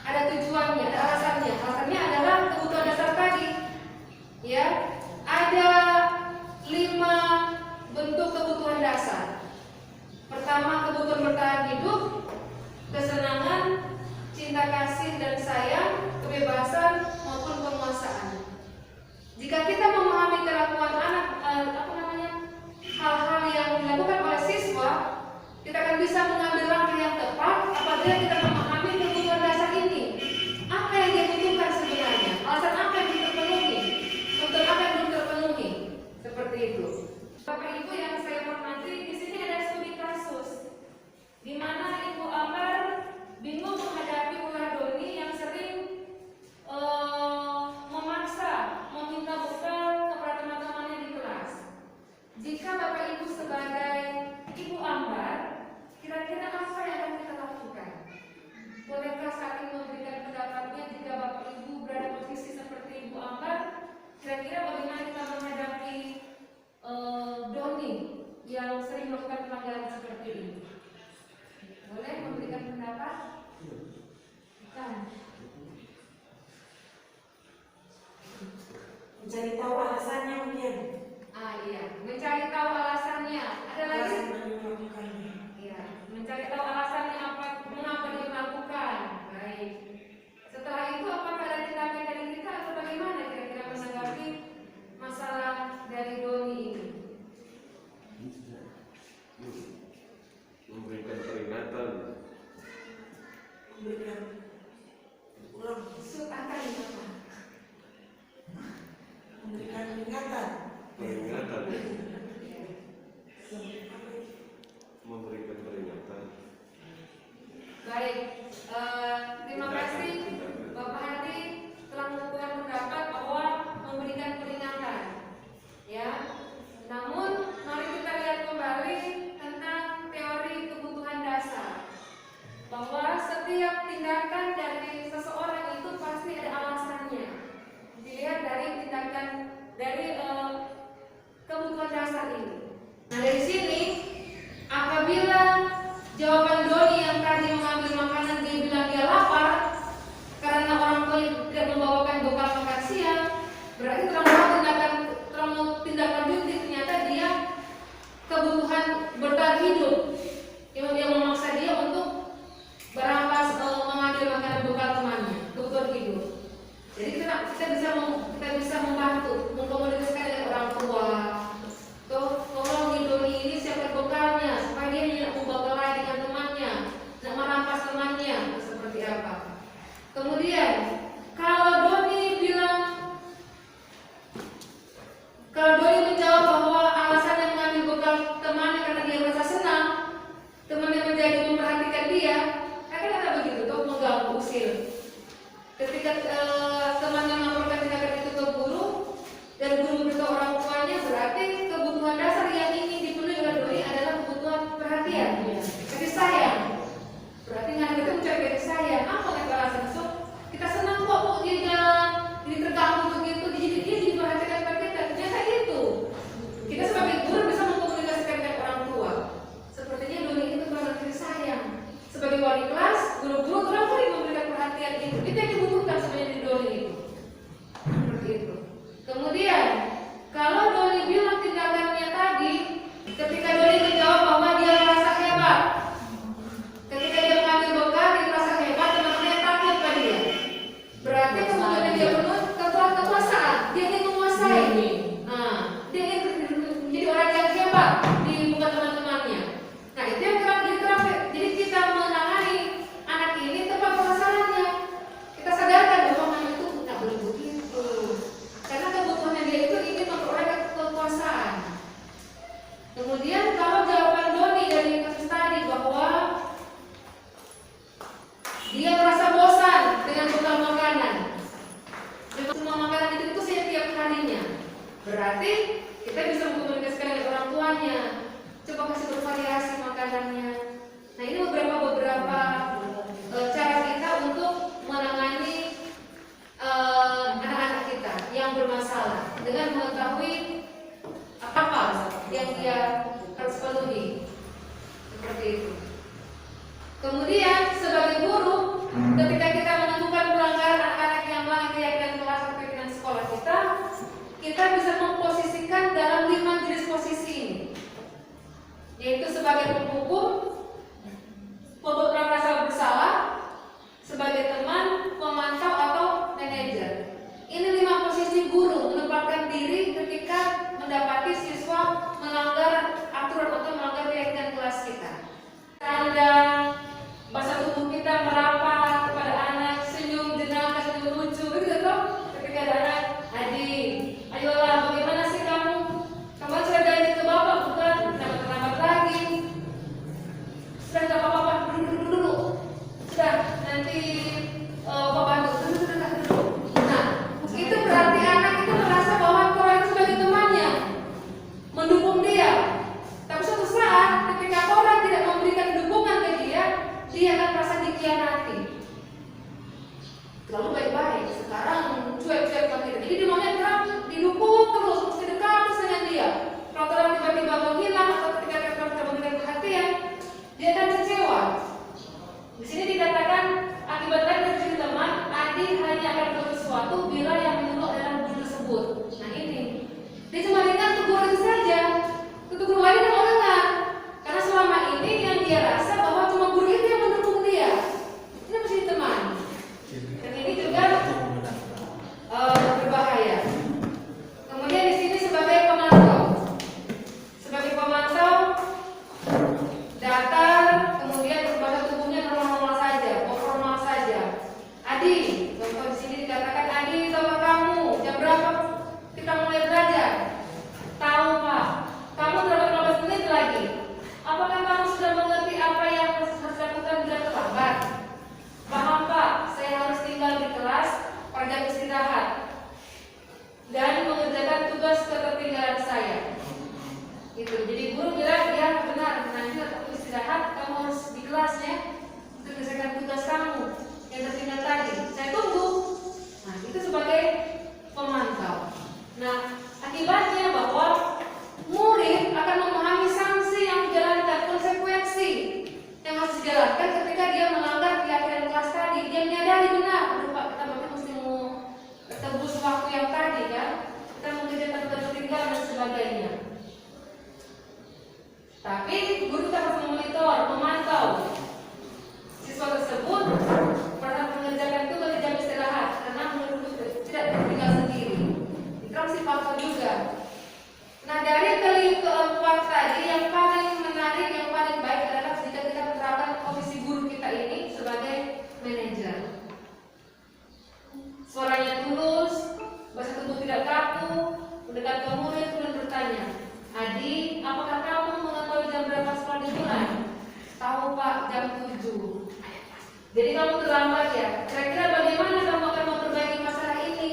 ada tujuannya, ada alasannya. Alasannya adalah kebutuhan dasar tadi. Ya, ada 5 bentuk kebutuhan dasar. Pertama, kebutuhan bertahan hidup, kesenangan, cinta kasih dan sayang, kebebasan maupun penguasaan. Jika kita memahami kelakuan anak, hal-hal yang dilakukan oleh siswa, kita akan bisa mengambil langkah yang tepat apabila kita memahami kebutuhan dasar ini. Apa yang dia butuhkan sebenarnya? Alasan apa yang belum terpenuhi? Kebutuhan apa yang belum terpenuhi? Seperti itu. Bapak Ibu yang saya hormati, di sini ada studi kasus di mana Ibu Amar bingung menghadapi ulah Doni yang sering memaksa meminta bekal kepada teman-temannya di kelas. Jika Bapak Ibu sebagai Ibu Ambar, kira-kira apa yang akan kita lakukan? Bolehkah saling memberikan pendapatnya jika Bapak Ibu berada posisi seperti Ibu Ambar? Kira-kira bagaimana kita menghadapi Doni yang sering melakukan pelanggaran seperti ini? Boleh memberikan pendapat? Bukan. Mencari tahu alasannya mungkin. Iya, mencari tahu alasannya. Ada lagi? Iya, mencari tahu alasannya mengapa dia melakukan. Baik. Setelah itu apakah ada tindakan dari kita atau bagaimana kira-kira menanggapi masalah dari Doni ini? Memberikan peringatan. Memberikan ulang. Sutakan apa? Memberikan peringatan. Peringatan. Memberikan peringatan. Baik, terima kasih Bapak Hadi telah menentukan pendapat bahwa memberikan peringatan. Ya, namun mari kita lihat kembali tentang teori kebutuhan dasar, bahwa setiap tindakan dari seseorang itu pasti ada alasannya. Dilihat dari tindakan dari kebutuhan dasar ini. Nah, dari sini Berarti terlalu tindakan lanjuti, ternyata dia kebutuhan bertahan hidup yang memaksa dia untuk berampas mengambil makanan bekal temannya, kebutuhan hidup. Jadi kita bisa membantu mengkomunikasikan dengan orang tua. Tuh, tolong hidupin ini siapkan bekalnya supaya dia tidak membekali dengan temannya, tidak merampas temannya seperti apa. Kemudian kalau Doni menjawab bahwa alasannya mengambil bekal temannya karena dia merasa senang, temannya menjadi memperhatikan dia, akan ada begitu tuh mengganggu usil. Ketika temannya melaporkan tindakan itu ke guru dan guru memberitahu orang tuanya, berarti kebutuhan dasar yang ingin dipenuhi oleh Doni adalah kebutuhan perhatian, kasih sayang. Berarti anak itu mencari kasih sayang. Apa yang alasan? So, kita senang kok Bu dia terganggu begitu, dia diperhatikan pada kita. Ternyata itu kita sebagai guru bisa mengkomunikasikan dengan orang tua. Sepertinya Doni itu karena kasih sayang. Sebagai wali kelas, guru-guru orang tua memberikan perhatian itu. Itu yang dibutuhkan sebenarnya di Doni itu. Seperti itu. Kemudian kalau Doni bilang tindakannya tadi, ketika Doni menjawab bahwa dia merasa hebat, ketika dia mengambil bekal dia merasa hebat, teman-temannya takut pada dia. Berarti kemudian dia penuh kekuasaan, dia ingin menguasai. Nah, dia ingin menjadi orang yang hebat di muka teman-temannya. Nah, itu yang diterapkan. Jadi kita menangani anak ini tepat masalahnya. Kita sadarkan bahwa anak itu tidak boleh begitu. Karena kebutuhannya dia itu ingin memperoleh kekuasaan. Kemudian kalau jawaban Doni dari kasus tadi bahwa dia merasa bosan dengan bekal makanan, semua makanan itu setiap harinya. Berarti kita bisa mengkomunikasikan dengan orang tuanya. Coba kasih bervariasi makanannya. Nah, ini beberapa cara kita untuk menangani anak-anak kita yang bermasalah dengan mengetahui apa yang dia harus penuhi. Seperti itu. Kemudian sebagai guru, ketika kita menemukan pelanggaran anak-anak yang melanggar keyakinan kelas atau keyakinan sekolah kita bisa memposisikan dalam 5 jenis posisi ini, yaitu sebagai penghukum, pembuat merasa bersalah, sebagai teman, pemantau atau manajer. Ini 5 posisi guru menempatkan diri ketika mendapati siswa melanggar aturan atau melanggar keyakinan kelas kita. Tanda bahasa tubuh kita merapat kepada anak, senyum jenaka, senyum lucu, begitu toh? Ketika ada anak, adik, ayolah, bagaimana sih kamu? Kamu sudah janji ke bapak bukan? Jangan terlambat lagi. Sudah nggak apa-apa, duduk. Sudah, nanti bapak duduk. Nah, itu berarti anak itu merasa bahwa orang itu sebagai temannya, mendukung dia. Tapi suatu saat ketika orang tidak memberikan dukungan ke dia akan merasa dikhianati. Lalu baik-baik, sekarang cuek-cuek ke kita. Jadi dimaunya didukung terus, mesti dekat dengan dia. Kalau orang tiba-tiba menghilang atau ketika kita memberikan perhatian, dia akan kecewa. Di sini dikatakan akibat dari teman, adik hanya akan berbuat sesuatu bila yang menyuruh adalah guru tersebut. Nah ini, dia cuma ingat ke guru itu saja. Untuk guru lain dia mau dengar. Karena selama ini yang dia rasa bahwa cuma guru itu yang mendukung dia. Ini mesti teman. Dan ini juga berbahaya. Kemudian di sini sebagai pemantau. Sebagai pemantau datar, kemudian bahasa tubuhnya normal saja, formal saja. Adi, contoh di sini dikatakan Adi, tahukah kamu jam berapa kita mulai belajar? Tahu Pak. Kamu terlambat 15 menit lagi. Apakah kamu sudah mengerti apa yang harus dilakukan bila terlambat? Paham Pak, saya harus tinggal di kelas pada jam istirahat dan mengerjakan tugas ketertinggalan saya. Gitu. Jadi guru bilang ya benar, nanti waktu istirahat kamu harus di kelas ya untuk menyelesaikan tugas kamu yang tertinggal tadi. Saya tunggu. Nah itu sebagai pemantau. Nah akibatnya bahwa murid akan memahami sanksi yang dijalankan, konsekuensi yang harus dijalankan ketika dia melanggar keyakinan kelas tadi. Dia menyadari benar, Pak, kita berarti mesti mau tebus waktu yang tadi kan. sebagainya. Tapi guru tetap harus memonitor, memantau siswa tersebut pada mengerjakan tugas di jam istirahat karena menurut tidak tinggal sendiri. Itu harus dipantau juga. Nah, dari keempat tadi yang paling menarik, yang paling baik adalah jika kita menerapkan posisi guru kita ini sebagai manajer. Suaranya tulus, bahasa tubuh tidak kaku, mendekat ke murid dan bertanya, "Adik, apakah kamu mengetahui jam berapa sekolah dimulai?" "Tahu Pak, jam 7." "Jadi kamu terlambat ya? Kira-kira bagaimana kamu akan memperbaiki masalah ini?"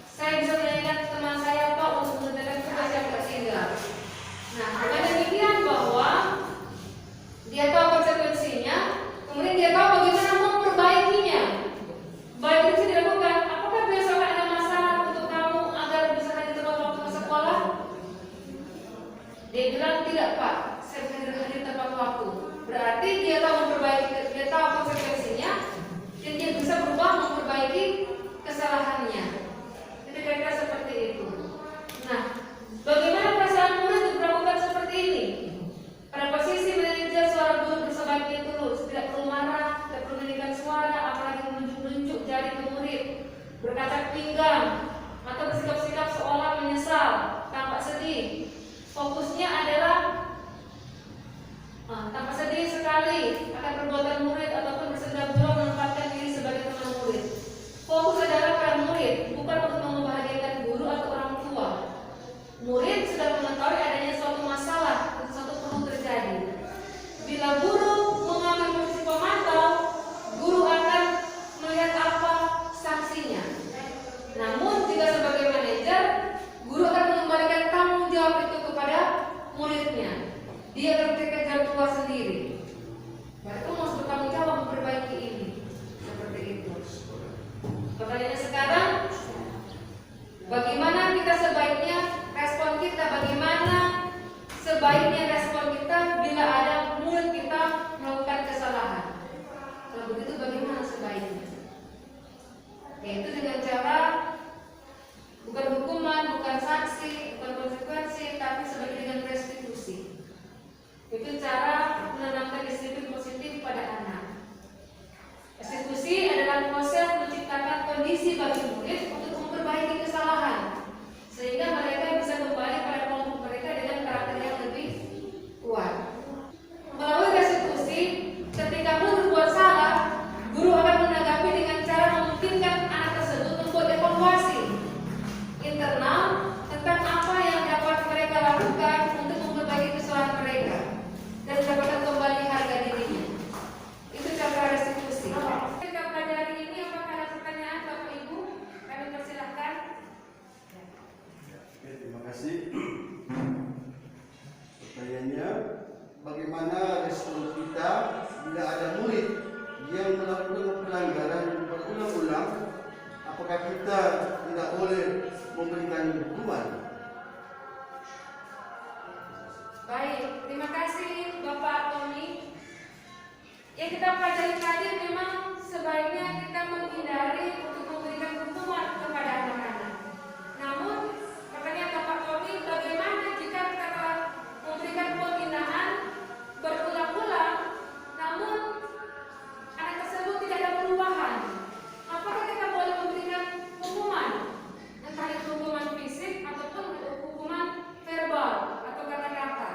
"Saya bisa menanyakan teman saya Pak untuk mengerjakan tugas yang tertinggal." Nah, dengan demikian bahwa dia tahu konsekuensinya, kemudian dia tahu bagaimana memperbaikinya. Baik itu dilakukan. Apakah besok ada masalah untuk kamu agar bisa hadir tepat waktu ke sekolah? Dia bilang, "Tidak Pak, saya bisa hadir tepat waktu." Berarti dia tahu memperbaiki, dia tahu konsekuensinya, dan dia bisa berubah memperbaiki kesalahannya. Jadi kira-kira seperti itu. Nah, bagaimana perasaan murid diperlakukan seperti ini? Pada posisi manajer, suara guru bersebaiknya tulus, tidak perlu marah, tidak perlu meninggikan suara, apalagi menunjuk jari ke murid, berkacak pinggang, atau bersikap-sikap seolah menyesal, tampak sedih. Fokusnya adalah tampak sedih sekali akan perbuatan murid ataupun bersenda gurau menempatkan diri sebagai teman murid. Fokus adalah pada murid, bukan untuk membahagiakan guru atau orang tua. Murid sudah mengetahui adanya suatu masalah atau sesuatu perlu terjadi. Bila guru mengambil posisi pemantau, guru akan melihat apa sanksinya. Namun jika sebagai manajer, guru akan mengembalikan tanggung jawab itu kepada muridnya. Dia berpikir jalan keluar sendiri. Berarti harus bertanggung jawab memperbaiki ini. Seperti itu. Pertanyaannya sekarang, bagaimana kita sebaiknya respon kita? Bagaimana sebaiknya respon kita bila ada murid kita melakukan kesalahan? Kalau begitu bagaimana sebaiknya? Yaitu dengan cara bukan hukuman, bukan sanksi, bukan konsekuensi, tapi sebagai dengan restitusi. Itu cara menanamkan disiplin positif pada anak. Restitusi adalah proses menciptakan kondisi bagi murid untuk memperbaiki kesalahan, sehingga mereka bisa kembali pada kelompok mereka dengan karakter yang lebih kuat. Melalui restitusi, ketika murid berbuat salah, guru akan menanggapi dengan cara memungkinkan anak tersebut membuat evaluasi internal tentang apa yang dapat mereka lakukan untuk memperbaiki kesalahan mereka dan mendapatkan kembali harga dirinya. Itu cara restitusi. Kita pelajari ini, apakah ada pertanyaan Bapak Ibu? Kami persilahkan. Oke, terima kasih. Pertanyaannya, bagaimana respon kita bila ada murid yang melakukan pelanggaran berulang-ulang? Apakah kita tidak boleh memberikan hukuman? Baik, terima kasih Bapak Tony. Yang kita pelajari tadi memang sebaiknya kita menghindari untuk memberikan hukuman kepada anak-anak. Namun, pertanyaan Bapak Tony, bagaimana jika kita telah memberikan penghinaan berulang-ulang, namun anak tersebut tidak ada perubahan? Apakah kita boleh memberikan hukuman? Entah itu hukuman fisik ataupun hukuman verbal atau kata-kata.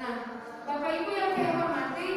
Nah, Bapak Ibu yang saya hormati,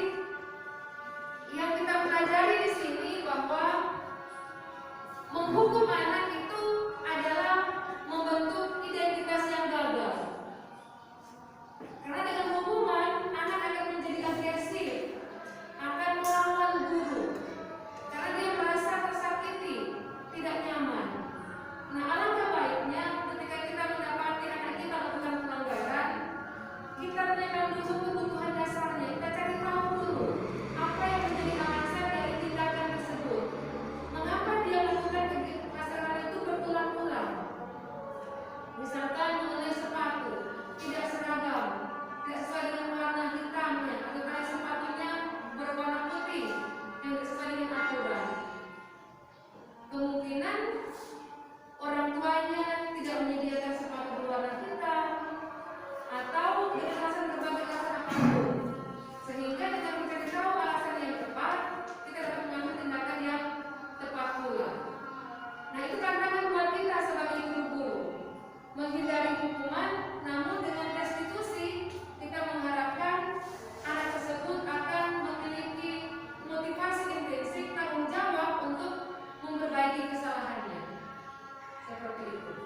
itu.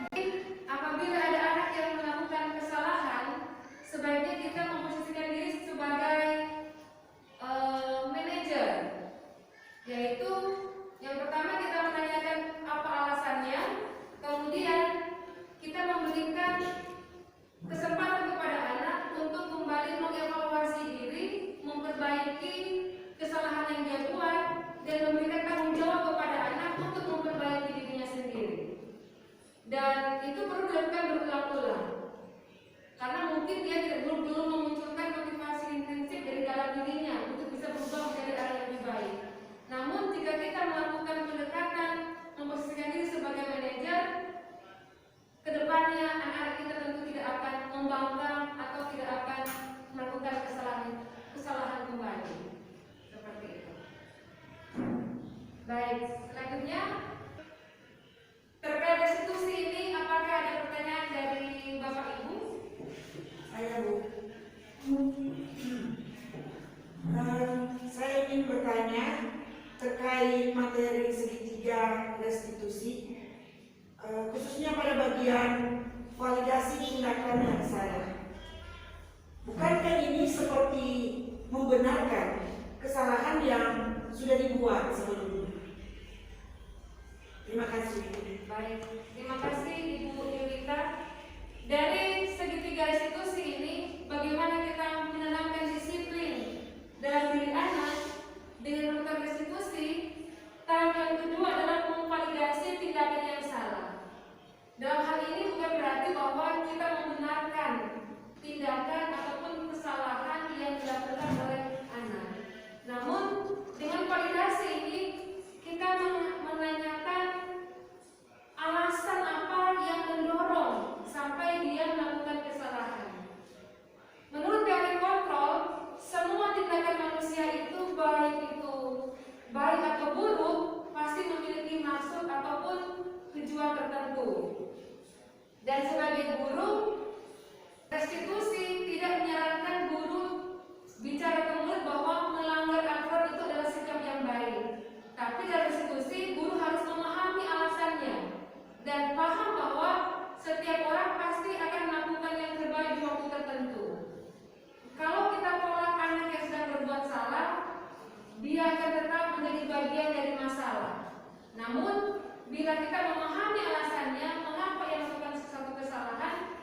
Mungkin apabila ada anak yang melakukan kesalahan, sebaiknya kita memposisikan diri sebagai manajer, yaitu yang pertama kita menanyakan apa alasannya, kemudian kita memberikan kesempatan kepada anak untuk kembali mengevaluasi diri, memperbaiki kesalahan yang dia buat, dan memberikan tanggung jawab kepada anak untuk memperbaiki dirinya sendiri. Dan itu perlu dilakukan berulang-ulang, karena mungkin dia belum memunculkan motivasi intrinsik dari dalam dirinya untuk bisa berubah menjadi arah yang lebih baik. Namun jika kita melakukan pendekatan, memposisikan diri sebagai manajer, kedepannya anak-anak kita tentu tidak akan membangkang atau tidak akan melakukan kesalahan kembali. Seperti itu. Baik, selanjutnya terkait restitusi ini, apakah ada pertanyaan dari Bapak Ibu? Saya Bu. Saya ingin bertanya terkait materi segitiga restitusi, khususnya pada bagian validasi tindakan yang salah. Bukankah ini seperti membenarkan kesalahan yang sudah dibuat sebelumnya? Terima kasih. Baik, terima kasih Ibu Yulita. Dari segitiga restitusi ini, bagaimana kita menanamkan disiplin dalam diri anak dengan melakukan restitusi? Tahap yang kedua adalah memvalidasi tindakan yang salah. Dalam hal ini bukan berarti bahwa kita membenarkan tindakan ataupun kesalahan yang dilakukan oleh anak. Namun dengan validasi ini kita menanyakan alasan apa yang mendorong sampai dia melakukan kesalahan. Menurut teori kontrol, semua tindakan manusia itu baik atau buruk pasti memiliki maksud ataupun tujuan tertentu. Dan sebagai guru, restitusi tidak menyarankan guru bicara ke murid bahwa melanggar aturan itu adalah sikap yang baik. Tapi dalam restitusi, guru harus memahami alasannya dan paham bahwa setiap orang pasti akan melakukan yang terbaik di waktu tertentu. Kalau kita tolak anak yang sedang berbuat salah, dia akan tetap menjadi bagian dari masalah. Namun, bila kita memahami alasannya, mengapa ia melakukan sesuatu kesalahan,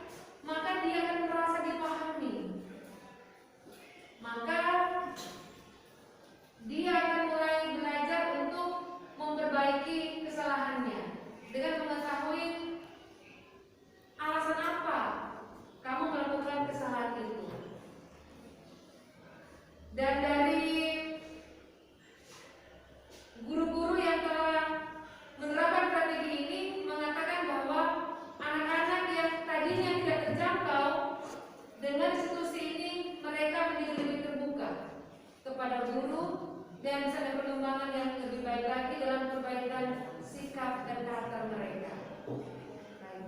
maka dia akan merasa dipahami. Maka dia akan mulai belajar untuk memperbaiki kesalahannya dengan mengetahui alasan apa kamu melakukan kesalahan itu. Dan dari guru-guru yang telah menerapkan strategi ini mengatakan bahwa anak-anak yang tadinya tidak terjangkau dengan institusi ini, mereka menjadi lebih terbuka kepada guru dan bisa ada perkembangan yang lebih baik lagi dalam perbaikan sikap dan karakter mereka. Baik.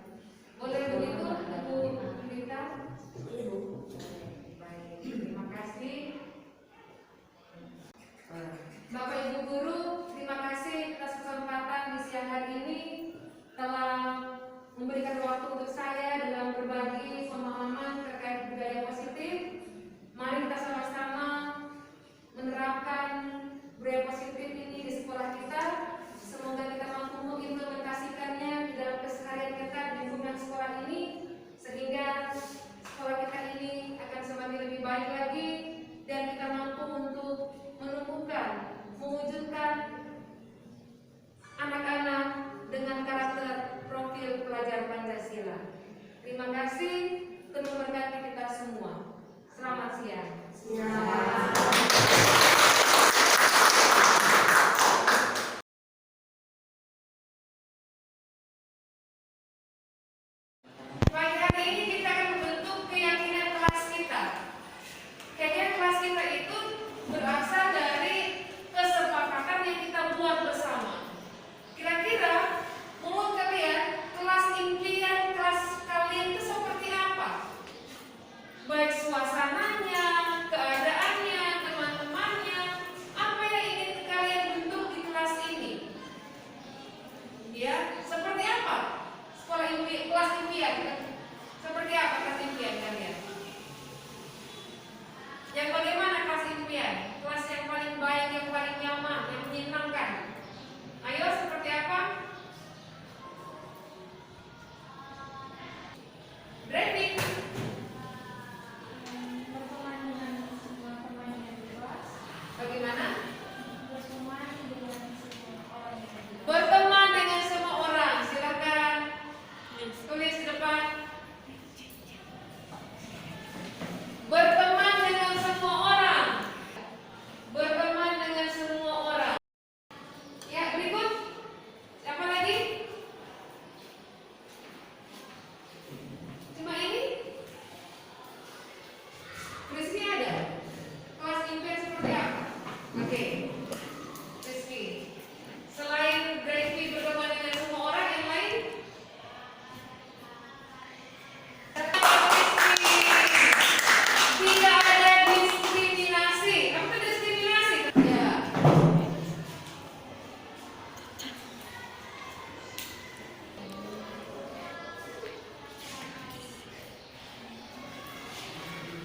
Boleh begitu, Ibu Yulita? Baik, terima kasih. Bapak Ibu Guru, terima kasih atas kesempatan di siang hari ini telah memberikan waktu untuk saya dalam berbagi pemahaman terkait budaya positif. Mari kita sama-sama menerapkan budaya positif ini di sekolah kita. Semoga kita mampu mengimplementasikannya di dalam keseharian kita di lingkungan sekolah ini, sehingga sekolah kita ini akan semakin lebih baik lagi dan kita mampu untuk menumbuhkan, mewujudkan Oke. Rizky. Selain Gravy berteman dengan semua orang yang lain? Rizky. Tidak ada diskriminasi. Apa itu diskriminasi? Ya.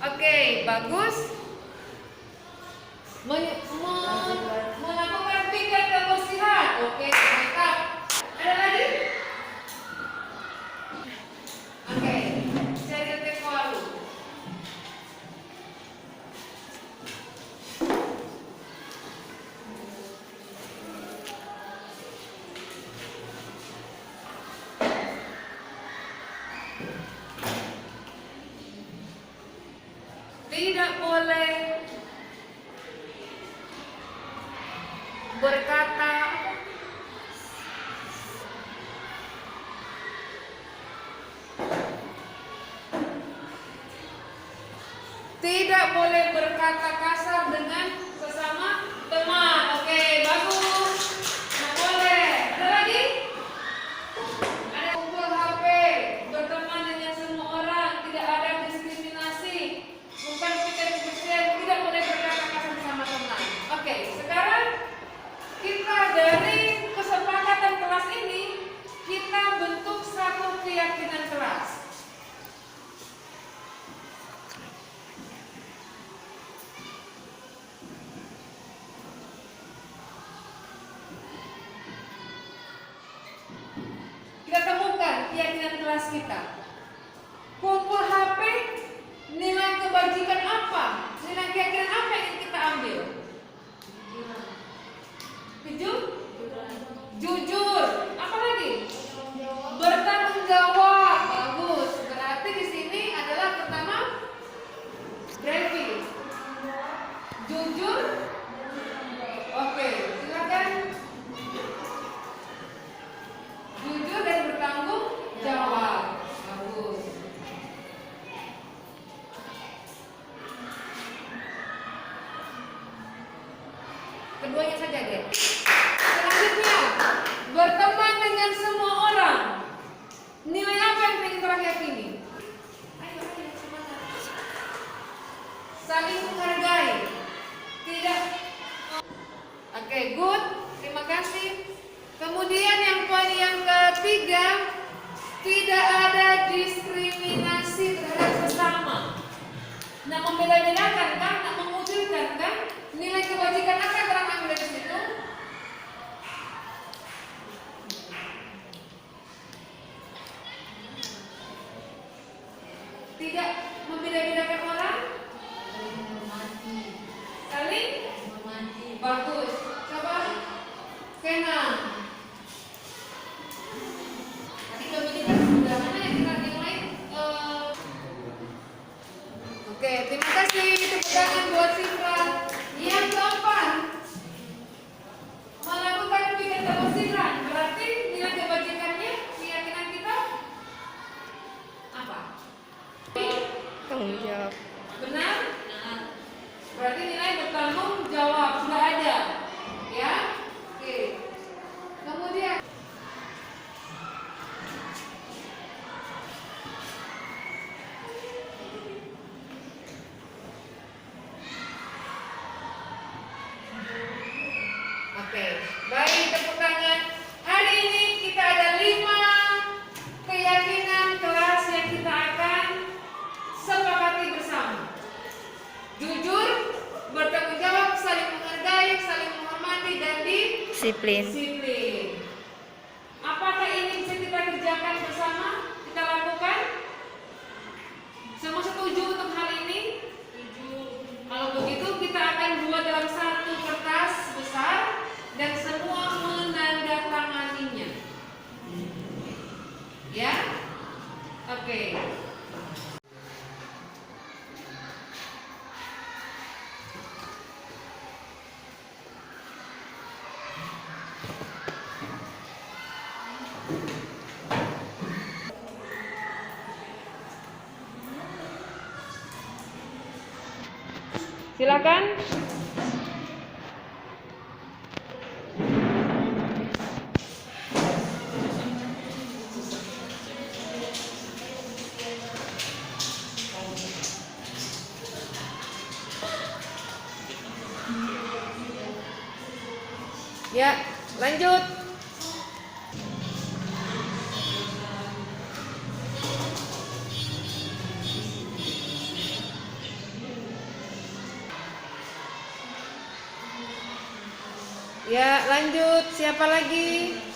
Oke, bagus. Melakukan piket kebersihan. Oke, mantap. Ada lagi? Oke, saya ketik walu. Tidak boleh berkata kasar dengan sesama teman. Oke, bagus. Nah, boleh. Ada lagi? Ada kumpul HP, berteman dengan semua orang, tidak ada diskriminasi, bukan pikir kebersihan, tidak boleh berkata kasar sama teman. Oke, sekarang kita dari kesepakatan kelas ini kita bentuk satu keyakinan kelas. Kita temukan keyakinan kelas kita. Kumpul HP, nilai kebajikan apa? Nilai keyakinan apa yang kita ambil? Jujur. Apa lagi? Bertanggung jawab. Bagus. Berarti di sini adalah pertama Gravy. Jujur. Oke, silakan. Jujur dan bertanggung jawab. Bagus. Keduanya saja deh. Selanjutnya, berteman dengan semua orang. Nilai apa yang ingin kita yakini? Ayo, semangat. Saling menghargai. Tidak. Oke, good. Terima kasih. Kemudian yang poin yang ketiga, tidak ada diskriminasi terhadap sesama. Nah, membeda-bedakan kan, nak mengucilkan kan, nilai kebajikan apa yang terang ambil dari situ? Tidak membeda-bedakan orang, saling bagus. Coba Kenan. Tadi Dominic kan sudah mana yang kita nilai? Oke, terima kasih. Tepuk tangan buat Sifra. Yang keempat, melakukan piket kebersihan. Berarti nilai kebajikannya, keyakinan kita apa? Tanggung jawab. Benar? Berarti nilai bertanggung jawab sudah ada, ya? Oke. Kemudian oke, baik, tepuk tangan. Hari ini kita ada 5 keyakinan kelas yang kita akan sepakati bersama. Jujur, bertanggung jawab, saling menghargai, saling menghormati, dan Disiplin. disiplin. Apakah ini bisa kita kerjakan bersama? Kita lakukan? Semua setuju untuk hal ini? Kalau begitu kita akan buat dalam satu kertas besar dan semua menandatanganinya. Ya? Oke. Silakan. Ya, lanjut. Ya, lanjut. Siapa lagi?